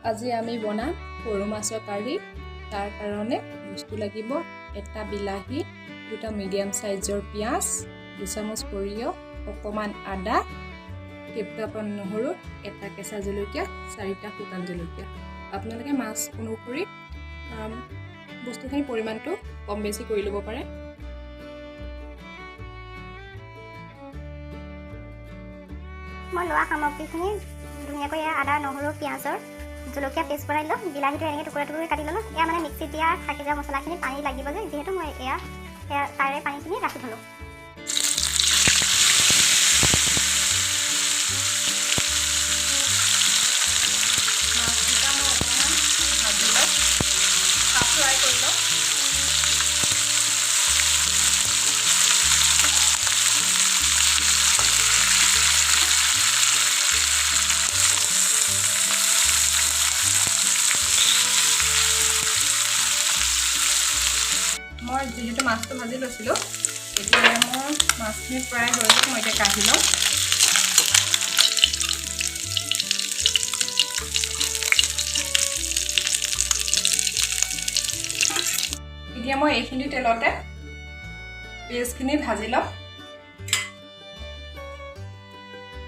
আজি আমি বনাম সৰু মাছৰ কাৰী। তাৰ কাৰণে বস্তু লাগিব এটা বিলাহী, দুটা মিডিয়াম সাইজৰ পিয়াজ, 2 চামুচ সৰিয়হ, অকমান আদা, কেইটামান নহৰু, এটা কেঁচা জলকীয়া, 4টা শুকান জলকীয়া। আপোনালোকে মাছ অনুসৰি বস্তুখিনিৰ পৰিমাণটো কম বেছি কৰি ল'ব পাৰে। মই লোৱা সামগ্ৰীখিনি ধুনীয়াকৈ আদা, নহৰু, পিঁয়াজৰ জলকীয়া পেষ্ট বনাই ল'লোঁ। বিলাহীটো এনেকৈ টুকুৰা টুকুৰি কাটি ল'লোঁ। এয়া মানে মিক্সিত দিয়া থাকি যোৱা মছলাখিনি পানী লাগিব যে, যিহেতু মই তাৰে পানীখিনি ৰাখি থ'লোঁ। মাছকেইটা মই অকণমান ভাজি লওঁ, হাফ ফ্ৰাই কৰি লওঁ। মই যেহেতু মাছটো ভাজি লৈছিলোঁ, এতিয়া মোৰ মাছখিনি ফ্ৰাই হৈ গ'ল। মই এতিয়া কাঢ়ি লওঁ। এতিয়া মই এইখিনি তেলতে পেষ্টখিনি ভাজি লওঁ।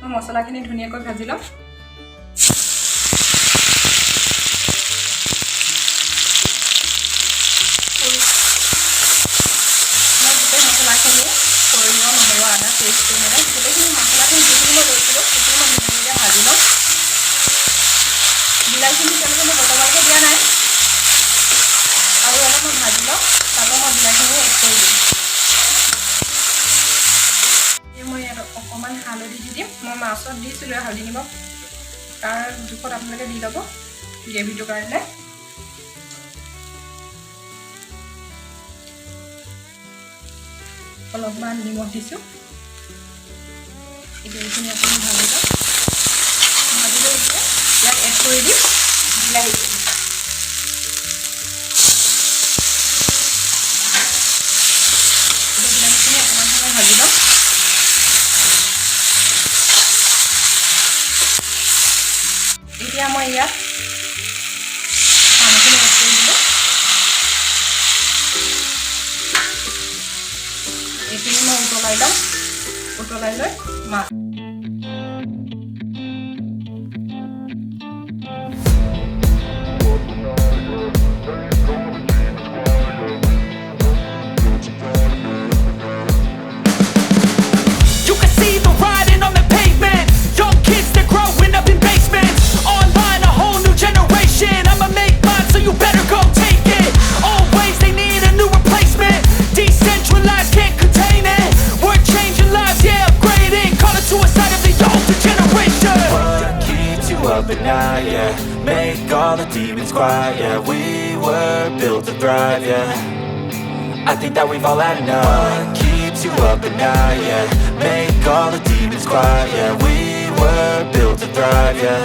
মই মছলাখিনি ধুনীয়াকৈ ভাজি লওঁ। সৰিয়হ, নহৰু, আদা পেষ্ট কৰি মেলাই গোটেইখিনি মছলাখিনি যিখিনি মই লৈছিলোঁ সেইখিনি মই ধুনীয়াকৈ ভাজি লওঁ। বিলাহীখিনি তেওঁলোকে মই বটললৈকে দিয়া নাই, আৰু অলপ মই ভাজি লওঁ। তাৰপৰা মই বিলাহীখিনি এড কৰি দিম। এতিয়া মই ইয়াত অকণমান হালধি দি দিম। মই মাছত দিছিলোঁ হালধি নিমখ, তাৰ জোখত আপোনালোকে দি ল'ব গ্ৰেভিটোৰ কাৰণে। অলপমান নিমখ দিছোঁ। এতিয়া এইখিনি অকণমান ভাজি লওঁ। ভাজি লৈ এতিয়া ইয়াত এড কৰি দিম বিলাহীখিনি। বিলাহীখিনি অকণমান সময় ভাজি লওঁ। এতিয়া মই ইয়াত পানীখিনি এড কৰি দিলোঁ। এইখিনি মই উতলাই লওঁ। উতলাই লৈ মাছ at night, yeah. Make all the demons quiet, yeah. We were built to thrive, yeah. I think that we've all had enough. What keeps you up at night, yeah. Make all the demons quiet, yeah. We were built to thrive, yeah.